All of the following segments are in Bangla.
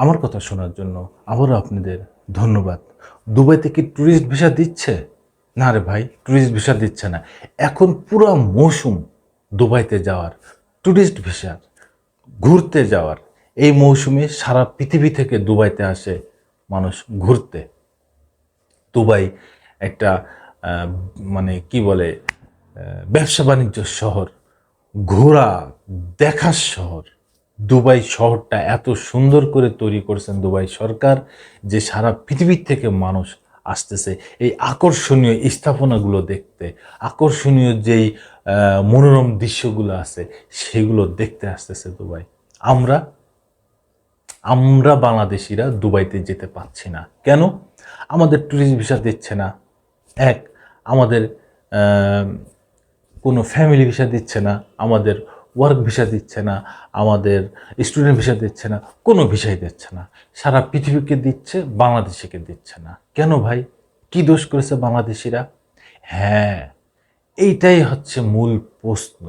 আমার কথা শোনার জন্য আবারও আপনাদের ধন্যবাদ। দুবাইতে কি ট্যুরিস্ট ভিসা দিচ্ছে? না রে ভাই, ট্যুরিস্ট ভিসা দিচ্ছে না। এখন পুরো মৌসুম দুবাইতে যাওয়ার, ট্যুরিস্ট ভিসার, ঘুরতে যাওয়ার। এই মৌসুমে সারা পৃথিবী থেকে দুবাইতে আসে মানুষ ঘুরতে। দুবাই একটা আহ, মানে কি বলে ব্যবসা বাণিজ্য শহর, ঘোরা দেখার শহর। দুবাই শহরটা এত সুন্দর করে তৈরি করছেন দুবাই সরকার যে সারা পৃথিবীর থেকে মানুষ আসতেছে এই আকর্ষণীয় স্থাপনাগুলো দেখতে, আকর্ষণীয় যেই মনোরম দৃশ্যগুলো আছে সেগুলো দেখতে আসতেছে দুবাই। আমরা আমরা বাংলাদেশিরা দুবাইতে যেতে পারছি না কেন? আমাদের ট্যুরিস্ট ভিসা দিচ্ছে না। এক, আমাদের আহ, কোনো ফ্যামিলি ভিসা দিচ্ছে না, আমাদের ওয়ার্ক ভিসা দিচ্ছে না, আমাদের স্টুডেন্ট ভিসা দিচ্ছে না, কোনো ভিসাই দিচ্ছে না। সারা পৃথিবীকে দিচ্ছে, বাংলাদেশিকে দিচ্ছে না কেন ভাই? কি দোষ করেছে বাংলাদেশিরা? হ্যাঁ, এইটাই হচ্ছে মূল প্রশ্ন।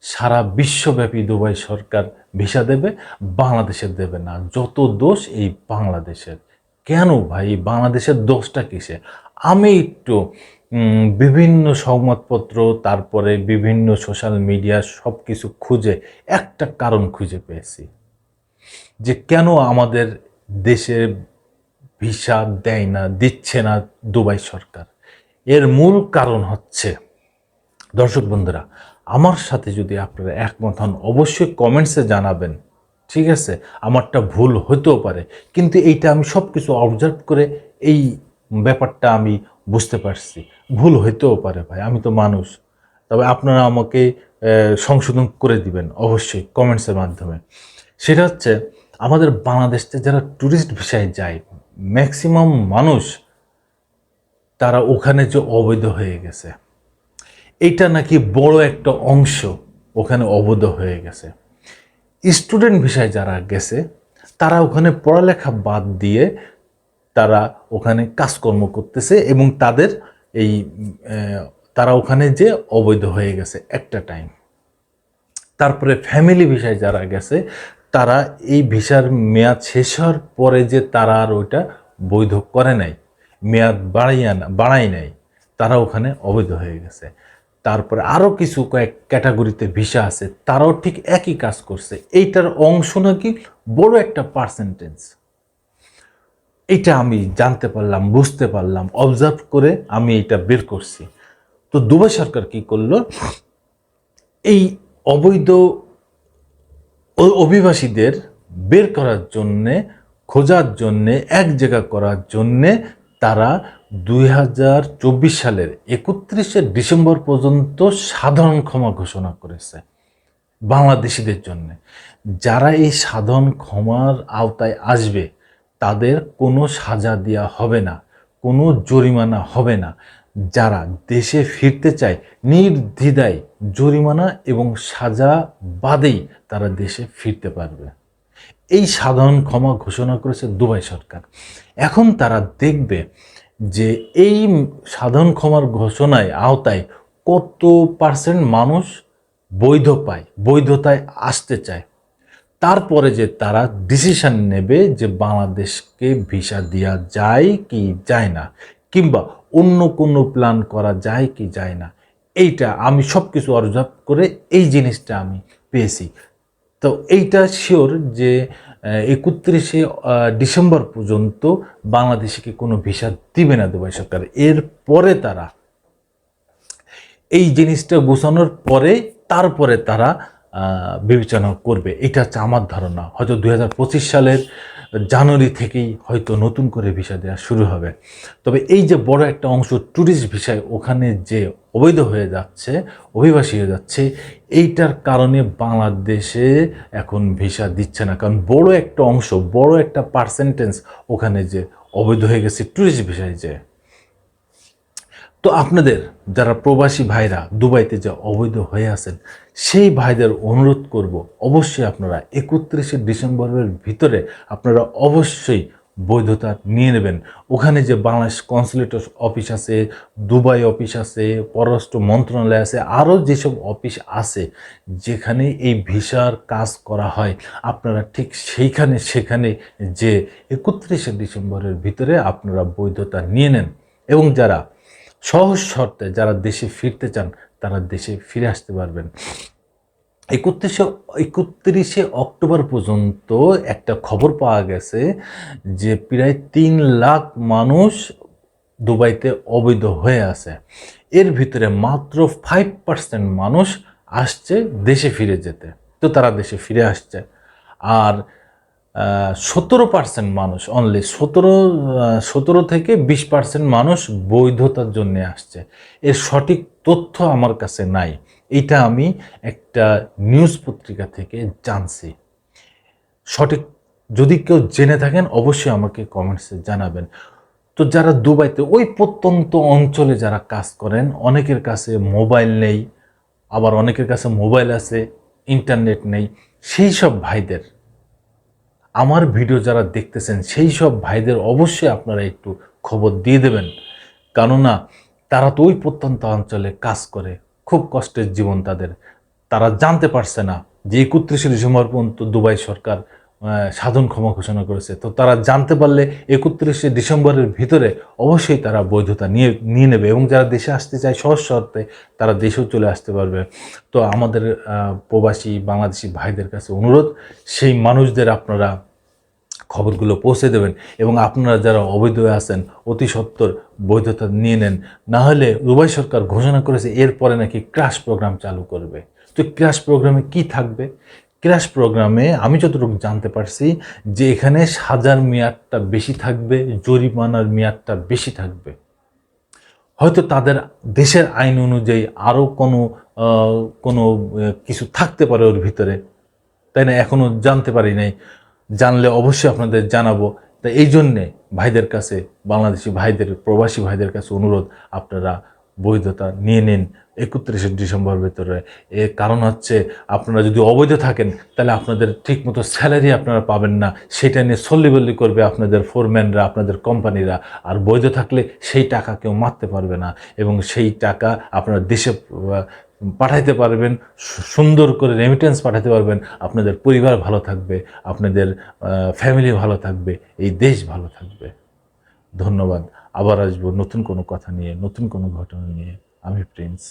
সারা বিশ্বব্যাপী দুবাই সরকার ভিসা দেবে, বাংলাদেশের দেবে না। যত দোষ এই বাংলাদেশের। কেন ভাই, বাংলাদেশের দোষটা কিসে? আমি একটু বিভিন্ন সংবাদপত্র, তারপরে বিভিন্ন সোশ্যাল মিডিয়া সব কিছু খুঁজে একটা কারণ খুঁজে পেয়েছি যে কেন আমাদের দেশে ভিসা দেয় না, দিচ্ছে না দুবাই সরকার। এর মূল কারণ হচ্ছে, দর্শক বন্ধুরা, আমার সাথে যদি আপনারা একমত হন অবশ্যই কমেন্টসে জানাবেন। ঠিক আছে, আমারটা ভুল হতেও পারে, কিন্তু এইটা আমি সব কিছু অবজার্ভ করে এই ব্যাপারটা আমি বুঝতে পারছি। ভুল হইতেও পারে ভাই, আমি তো মানুষ। তবে আপনারা আমাকে সংশোধন করে দিবেন অবশ্যই কমেন্টসের মাধ্যমে। সেটা হচ্ছে, আমাদের বাংলাদেশে যারা ট্যুরিস্ট ভিসায় যায় ম্যাক্সিমাম মানুষ তারা ওখানে যে অবৈধ হয়ে গেছে, এটা নাকি বড় একটা অংশ ওখানে অবৈধ হয়ে গেছে। স্টুডেন্ট ভিসায় যারা গেছে তারা ওখানে পড়ালেখা বাদ দিয়ে তারা ওখানে কাজকর্ম করতেছে এবং তাদের এই তারা ওখানে যে অবৈধ হয়ে গেছে একটা টাইম। তারপরে ফ্যামিলি ভিসায় যারা গেছে তারা এই ভিসার মেয়াদ শেষ হওয়ার পরে যে তারা আর ওইটা বৈধ করে নাই, মেয়াদ বাড়াই নাই, তারা ওখানে অবৈধ হয়ে গেছে। তারপরে আরও কিছু কয়েক ক্যাটাগরিতে ভিসা আছে, তারাও ঠিক একই কাজ করছে। এইটার অংশ নাকি বড় একটা পার্সেন্টেজ। এইটা আমি জানতে পারলাম, বুঝতে পারলাম, অবজার্ভ করে আমি এটা বের করছি। তো দুবাই সরকার কি করলো, এই অবৈধ অভিবাসীদের বের করার জন্যে, খোঁজার জন্যে, এক জায়গা করার জন্যে তারা 2024 সালের 31শে ডিসেম্বর পর্যন্ত সাধারণ ক্ষমা ঘোষণা করেছে বাংলাদেশিদের জন্য। যারা এই সাধারণ ক্ষমার আওতায় আসবে তাদের কোনো সাজা দেওয়া হবে না, কোনো জরিমানা হবে না। যারা দেশে ফিরতে চায় নির্দ্বিধায় জরিমানা এবং সাজা বাদেই তারা দেশে ফিরতে পারবে। এই সাধারণ ক্ষমা ঘোষণা করেছে দুবাই সরকার। এখন তারা দেখবে যে এই সাধারণ ক্ষমার ঘোষণায় আওতায় কত পার্সেন্ট মানুষ বৈধ পায়, বৈধতায় আসতে চায়। তারপরে যে তারা ডিসিশন নেবে যে বাংলাদেশকে ভিসা দেওয়া যায় কি যায় না, কিংবা অন্য কোনো প্ল্যান করা যায় কি যায় না। এইটা আমি সব কিছু অবজার্ভ করে এই জিনিসটা আমি পেয়েছি। তো এইটা শিওর যে 31শে ডিসেম্বর পর্যন্ত বাংলাদেশকে কোনো ভিসা দিবে না দুবাই সরকার। এরপরে তারা এই জিনিসটা গোছানোর পরে তারপরে তারা বিবেচনা করবে। এটা হচ্ছে আমার ধারণা। হয়তো 2025 সালের জানুয়ারি থেকেই হয়তো নতুন করে ভিসা দেওয়া শুরু হবে। তবে এই যে বড় একটা অংশ ট্যুরিস্ট ভিসায় ওখানে যে অবৈধ হয়ে যাচ্ছে, অভিবাসী হয়ে যাচ্ছে, এইটার কারণে বাংলাদেশে এখন ভিসা দিচ্ছে না। কারণ বড় একটা অংশ, বড় একটা পার্সেন্টেজ ওখানে যে অবৈধ হয়ে গেছে ট্যুরিস্ট ভিসায় যে। তো আপনাদের যারা প্রবাসী ভাইরা দুবাইতে যে অবৈধ হয়ে আছেন সেই ভাইদের অনুরোধ করব, অবশ্যই আপনারা 31শে ডিসেম্বরের ভিতরে আপনারা অবশ্যই বৈধতা নিয়ে নেবেন। ওখানে যে বাংলাদেশ কনসুলেট অফিস আছে, দুবাই অফিস আছে, পররাষ্ট্র মন্ত্রণালয় আছে, আরও যেসব অফিস আছে যেখানে এই ভিসার কাজ করা হয়, আপনারা ঠিক সেখানে যে 31শে ডিসেম্বরের ভিতরে আপনারা বৈধতা নিয়ে নেন। এবং যারা সহজ শর্তে যারা দেশে ফিরতে চান তারা দেশে ফিরে আসতে পারবেন। 31শে অক্টোবর পর্যন্ত একটা খবর পাওয়া গেছে যে প্রায় 3 লাখ মানুষ দুবাইতে অবৈধ হয়ে আছে। এর ভিতরে মাত্র 5% মানুষ আসছে দেশে ফিরে যেতে, তো তারা দেশে ফিরে আসছে। আর 17% মানুষ, অনলি 17 থেকে 20% মানুষ বৈধতার জন্য আসছে। এর সঠিক তথ্য আমার কাছে নাই, এটা আমি একটা নিউজ পত্রিকা থেকে জানছি। সঠিক যদি কেউ জেনে থাকেন অবশ্যই আমাকে কমেন্টসে জানাবেন। তো যারা দুবাইতে ওই প্রত্যন্ত অঞ্চলে যারা কাজ করেন, অনেকের কাছে মোবাইল নেই, আবার অনেকের কাছে মোবাইল আছে, ইন্টারনেট নেই, সেই সব ভাইদের, আমার ভিডিও যারা দেখতেছেন সেই সব ভাইদের অবশ্যই আপনারা একটু খবর দিয়ে দেবেন। কেননা তারা তো ওই প্রত্যন্ত অঞ্চলে কাজ করে, খুব কষ্টের জীবন তাদের। তারা জানতে পারছে না যে 31শে ডিসেম্বর পর্যন্ত দুবাই সরকার সাধন ক্ষমা ঘোষণা করেছে। তো তারা জানতে পারলে 31শে ডিসেম্বরের ভিতরে অবশ্যই তারা বৈধতা নিয়ে নেবে, এবং যারা দেশে আসতে চায় সহজ শর্তে তারা দেশেও চলে আসতে পারবে। তো আমাদের প্রবাসী বাংলাদেশি ভাইদের কাছে অনুরোধ, সেই মানুষদের আপনারা খবরগুলো পৌঁছে দেবেন, এবং আপনারা যারা অবৈধ আছেন অতি সত্বর বৈধতা নিয়ে নেন। না হলে দুবাই সরকার ঘোষণা করেছে এরপরে নাকি ক্র্যাশ প্রোগ্রাম চালু করবে। তো ক্র্যাশ প্রোগ্রামে কি থাকবে? ক্র্যাশ প্রোগ্রামে আমি যতটুকু জানতে পারছি যে এখানে সাজার মেয়াদটা বেশি থাকবে, জরিমানার মেয়াদটা বেশি থাকবে। হয়তো তাদের দেশের আইন অনুযায়ী আরও কোনো কিছু থাকতে পারে ওর ভিতরে, তাই না? এখনও জানতে পারি নাই, জানলে অবশ্যই আপনাদের জানাবো। তাই এই জন্যে ভাইদের কাছে, বাংলাদেশি ভাইদের, প্রবাসী ভাইদের কাছে অনুরোধ, আপনারা বৈধতা নিয়ে নিন 31শে ডিসেম্বর ভিতরে। এর কারণ হচ্ছে আপনারা যদি অবৈধ থাকেন তাহলে আপনাদের ঠিকমতো স্যালারি আপনারা পাবেন না, সেটা নিয়ে সল্লিবল্লি করবে আপনাদের ফোরম্যানরা, আপনাদের কোম্পানিরা। আর বৈধ থাকলে সেই টাকা কেউ মারতে পারবে না, এবং সেই টাকা আপনারা দেশে পাঠাইতে পারবেন, সুন্দর করে রেমিটেন্স পাঠাতে পারবেন। আপনাদের পরিবার ভালো থাকবে, আপনাদের ফ্যামিলি ভালো থাকবে, এই দেশ ভালো থাকবে। ধন্যবাদ। আবার আসবো নতুন কোনো কথা নিয়ে, নতুন কোনো ঘটনা নিয়ে। আমি প্রিন্স।